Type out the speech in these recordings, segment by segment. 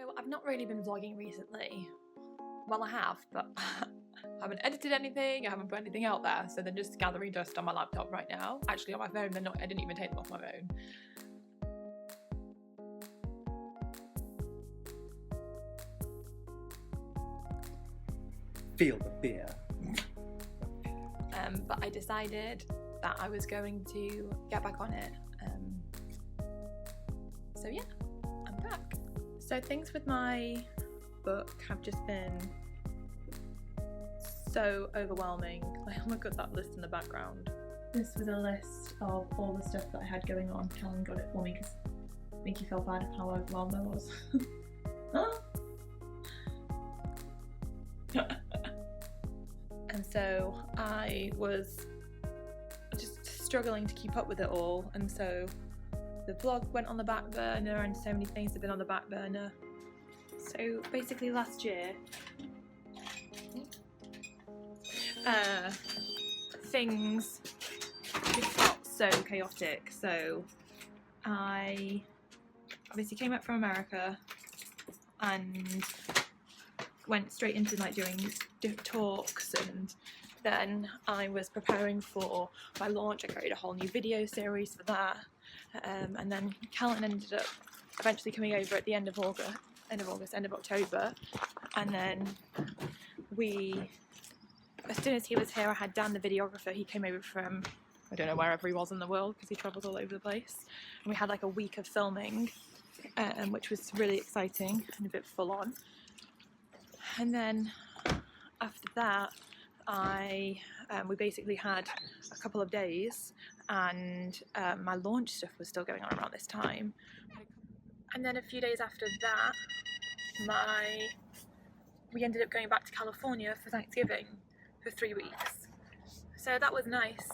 So I've not really been vlogging recently. Well, I have, but I haven't edited anything, I haven't put anything out there, so they're just gathering dust on my laptop right now. Actually on my phone, they're not, I didn't even take them off my phone. Feel the fear. But I decided that I was going to get back on it. So yeah, I'm back. So things with my book have just been so overwhelming. Like, oh my god, that list in the background. This was a list of all the stuff that I had going on. Helen got it for me because it made you feel bad of how overwhelmed I was. And so I was just struggling to keep up with it all, and so the vlog went on the back burner and so many things have been on the back burner. So basically last year things just got so chaotic. So I obviously came up from America and went straight into like doing talks, and then I was preparing for my launch. I created a whole new video series for that, and then Callan ended up eventually coming over at the end of October, and then as soon as he was here, I had Dan the videographer. He came over from, I don't know, wherever he was in the world, because he travels all over the place, and we had like a week of filming, which was really exciting and a bit full on. And then after that, we basically had a couple of days, and my launch stuff was still going on around this time. And then a few days after that, we ended up going back to California for Thanksgiving for 3 weeks. So that was nice,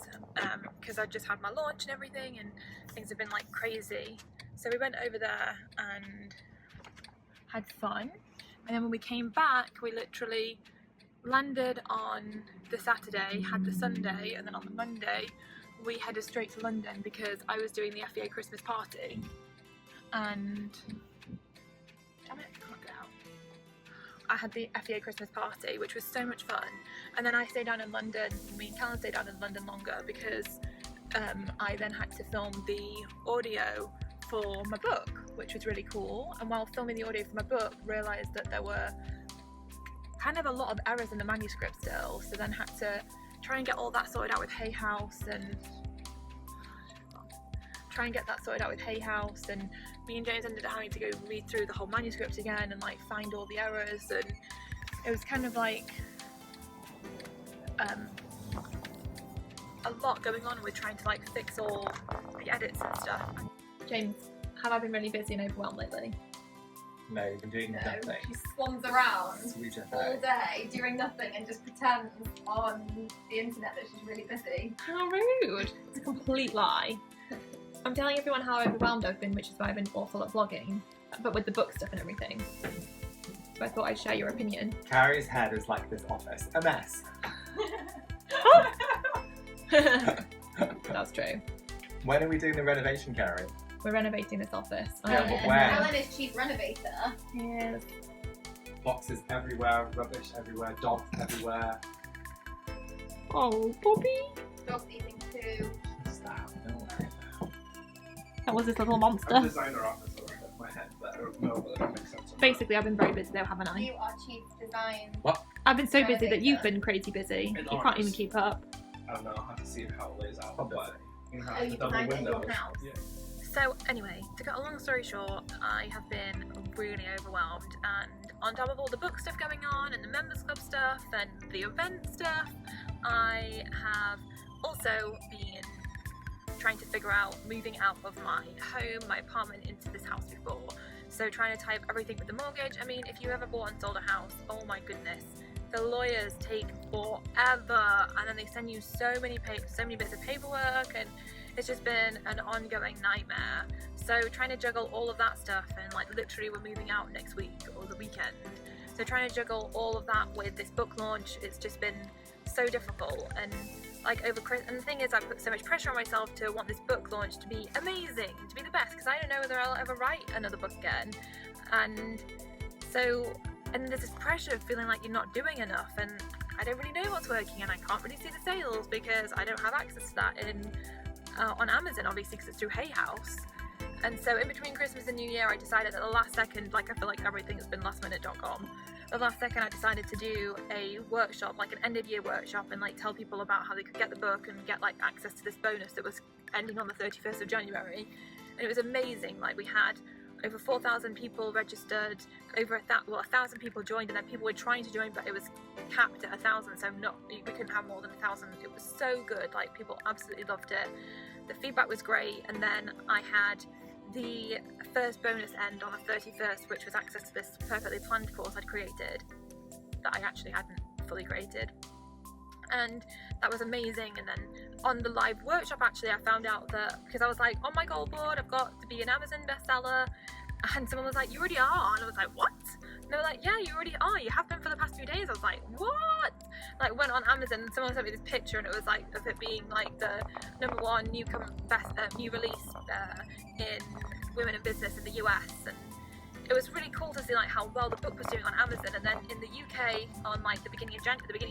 because I just had my launch and everything, and things have been like crazy. So we went over there and had fun. And then when we came back, we literally landed on the Saturday, had the Sunday, and then on the Monday we headed straight to London because I was doing the FEA Christmas party. And damn it, I can't get out. I had the FEA Christmas party, which was so much fun. And then I stayed down in London, me and Callan stayed down in London longer because I then had to film the audio for my book, which was really cool. And while filming the audio for my book, realised that there were kind of a lot of errors in the manuscript still, so then had to try and get all that sorted out with Hay House, and me and James ended up having to go read through the whole manuscript again and like find all the errors, and it was kind of like a lot going on with trying to like fix all the edits and stuff. James, have I been really busy and overwhelmed lately? No, you've been doing nothing. She swans around Sweet all day doing nothing and just pretends on the internet that she's really busy. How rude! It's a complete lie. I'm telling everyone how overwhelmed I've been, which is why I've been awful at vlogging, but with the book stuff and everything. So I thought I'd share your opinion. Carrie's head is like this office, a mess. That's true. When are we doing the renovation, Carrie? We're renovating this office. Yeah, but where? Ellen is chief renovator. Yes. Boxes everywhere, rubbish everywhere, dogs everywhere. Oh, Bobby. Dog's eating too. Stop. No. That was this little monster. I'm designer office over my head, but I don't know whether that makes sense. Basically, I've been very busy though, haven't I? You are chief design. What? I've been so busy that you've been crazy busy. You can't even keep up. I don't know, I'll have to see how it lays out, Probably. but you can Oh, have you double designed it in your windows. house? Yeah. So anyway, to cut a long story short, I have been really overwhelmed, and on top of all the book stuff going on and the members club stuff and the event stuff, I have also been trying to figure out moving out of my home, my apartment, into this house before. So trying to tie up everything with the mortgage. I mean, if you ever bought and sold a house, oh my goodness, the lawyers take forever, and then they send you so many bits of paperwork, and it's just been an ongoing nightmare. So trying to juggle all of that stuff, and like literally we're moving out next week or the weekend. So trying to juggle all of that with this book launch, it's just been so difficult. And like and the thing is, I put so much pressure on myself to want this book launch to be amazing, to be the best, because I don't know whether I'll ever write another book again. And So, and then there's this pressure of feeling like you're not doing enough, and I don't really know what's working, and I can't really see the sales because I don't have access to that on Amazon, obviously, because it's through Hay House. And so in between Christmas and New Year, I decided at the last second, like I feel like everything has been lastminute.com. The last second I decided to do a workshop, like an end of year workshop, and like tell people about how they could get the book and get like access to this bonus that was ending on the 31st of January. And it was amazing. Like we had over 4,000 people registered, over 1,000 people joined, and then people were trying to join, but it was capped at 1,000, so we couldn't have more than 1,000. It was so good. Like people absolutely loved it. The feedback was great. And then I had the first bonus end on the 31st, which was access to this perfectly planned course I'd created that I actually hadn't fully created, and that was amazing. And then on the live workshop, actually, I found out that, because I was like, on my goal board I've got to be an Amazon bestseller, and someone was like, you already are, and I was like, what? And they were like, yeah, you already are, you have been for the past few days. I was like, what? Like went on Amazon and someone sent me this picture, and it was like of it being like the #1 new release in women in business in the US, and it was really cool to see like how well the book was doing on Amazon. And then in the UK on like the beginning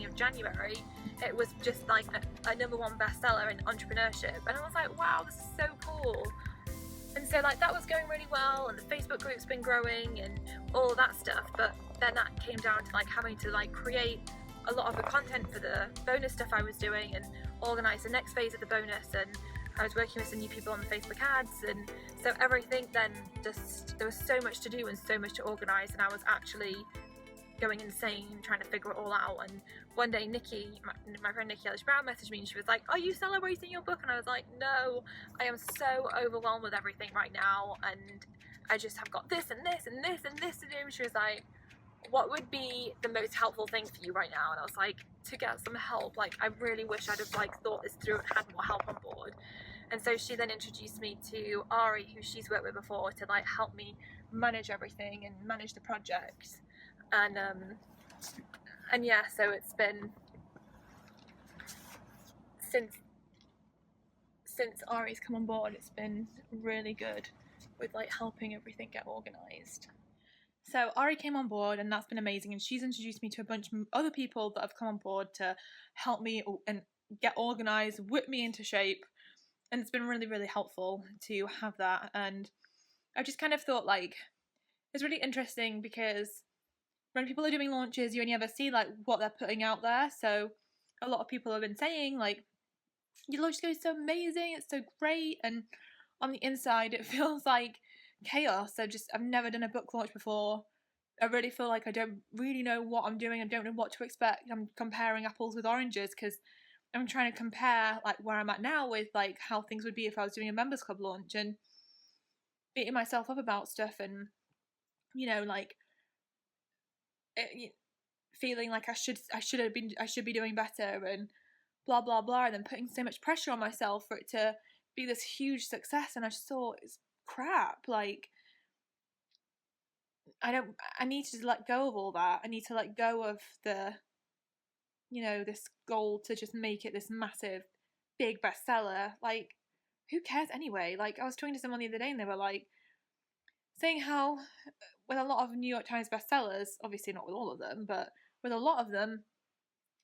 of January, it was just like a #1 bestseller in entrepreneurship, and I was like, wow, this is so cool. And so like that was going really well, and the Facebook group's been growing and all of that stuff. But then that came down to like having to like create a lot of the content for the bonus stuff I was doing and organise the next phase of the bonus, and I was working with some new people on the Facebook ads, and so everything then just, there was so much to do and so much to organise, and I was actually going insane trying to figure it all out. And one day Nikki, my friend Nikki Ellis Brown, messaged me and she was like, are you celebrating your book? And I was like, no, I am so overwhelmed with everything right now, and I just have got this and this and this and this to do. And she was like, what would be the most helpful thing for you right now? And I was like, to get some help. Like I really wish I'd have like thought this through and had more help on board. And so she then introduced me to Ari, who she's worked with before, to like help me manage everything and manage the project. And yeah, so it's been since Ari's come on board, it's been really good with like helping everything get organised. So Ari came on board, and that's been amazing, and she's introduced me to a bunch of other people that have come on board to help me and get organised, whip me into shape, and it's been really, really helpful to have that. And I just kind of thought like it's really interesting because when people are doing launches, you only ever see like what they're putting out there. So a lot of people have been saying like, your launch is going so amazing, it's so great, and on the inside it feels like chaos. I've never done a book launch before. I really feel like I don't really know what I'm doing. I don't know what to expect. I'm comparing apples with oranges because I'm trying to compare like where I'm at now with like how things would be if I was doing a members club launch, and beating myself up about stuff, and you know, like feeling like I should be doing better and blah blah blah, and then putting so much pressure on myself for it to be this huge success. And I just thought, it's crap. Like I need to let go of all that. I need to let go of this goal to just make it this massive big bestseller. Like who cares anyway? Like I was talking to someone the other day, and they were like saying how with a lot of New York Times bestsellers, obviously not with all of them, but with a lot of them,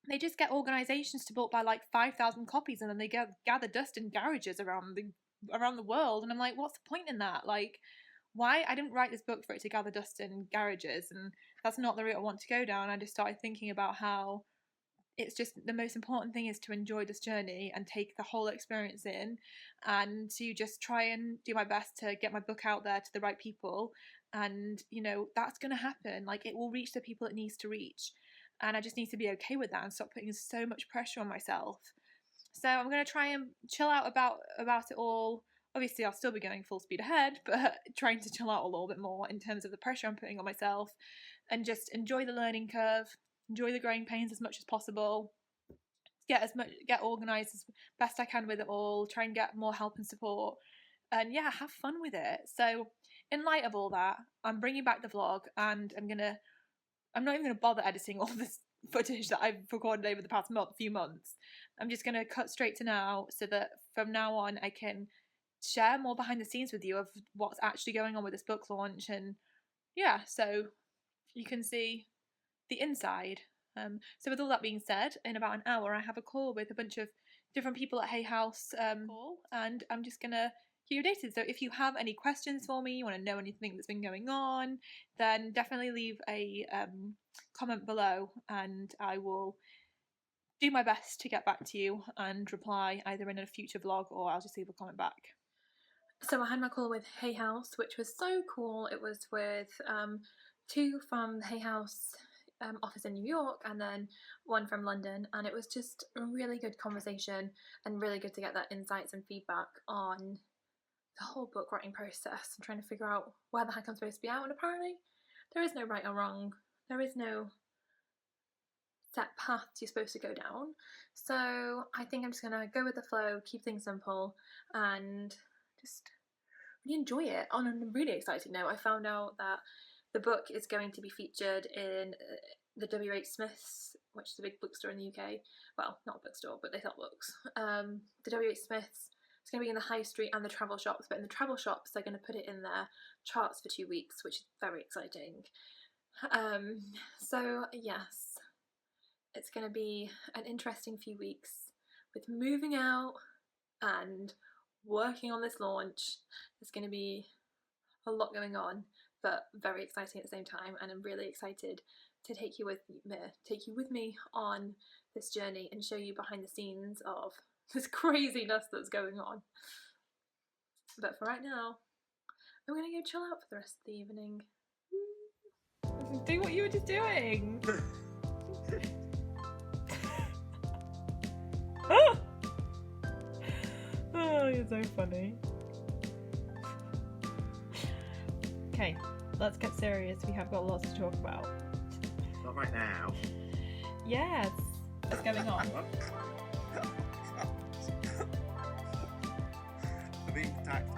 they just get organizations to buy like 5,000 copies, and then they gather dust in garages around the world. And I'm like, what's the point in that? Like, why? I didn't write this book for it to gather dust in garages, and that's not the route I want to go down. I just started thinking about how it's just the most important thing is to enjoy this journey and take the whole experience in, and to just try and do my best to get my book out there to the right people. And that's going to happen. Like it will reach the people it needs to reach, and I just need to be okay with that and stop putting so much pressure on myself. So I'm going to try and chill out about it all. Obviously I'll still be going full speed ahead, but trying to chill out a little bit more in terms of the pressure I'm putting on myself, and just enjoy the learning curve, enjoy the growing pains as much as possible, get organised as best I can with it all, try and get more help and support, and yeah, have fun with it. So in light of all that, I'm bringing back the vlog, and I'm not even going to bother editing all this footage that I've recorded over the past few months. I'm just going to cut straight to now, so that from now on I can share more behind the scenes with you of what's actually going on with this book launch. And yeah, so you can see the inside. So with all that being said, in about an hour I have a call with a bunch of different people at Hay House, and I'm just gonna keep you updated. So if you have any questions for me, you want to know anything that's been going on, then definitely leave a comment below, and I will do my best to get back to you and reply either in a future vlog, or I'll just leave a comment back. So I had my call with Hay House, which was so cool. It was with two from the Hay House office in New York and then one from London, and it was just a really good conversation and really good to get that insights and feedback on the whole book writing process and trying to figure out where the heck I'm supposed to be at. And apparently there is no right or wrong, there is no set paths you're supposed to go down. So I think I'm just gonna go with the flow, keep things simple, and just really enjoy it. On a really exciting note, I found out that the book is going to be featured in the WH Smith's, which is a big bookstore in the UK. Well, not a bookstore, but they sell books. The WH Smith's, it's going to be in the high street and the travel shops, but in the travel shops they're going to put it in their charts for 2 weeks, which is very exciting. So yes, it's going to be an interesting few weeks with moving out and working on this launch. There's going to be a lot going on, but very exciting at the same time, and I'm really excited to take you with me on this journey and show you behind the scenes of this craziness that's going on. But for right now, I'm gonna go chill out for the rest of the evening. Do what you were just doing. Oh, you're so funny. Okay, let's get serious. We have got lots to talk about. Not right now. Yes. What's going on? I'm being attacked.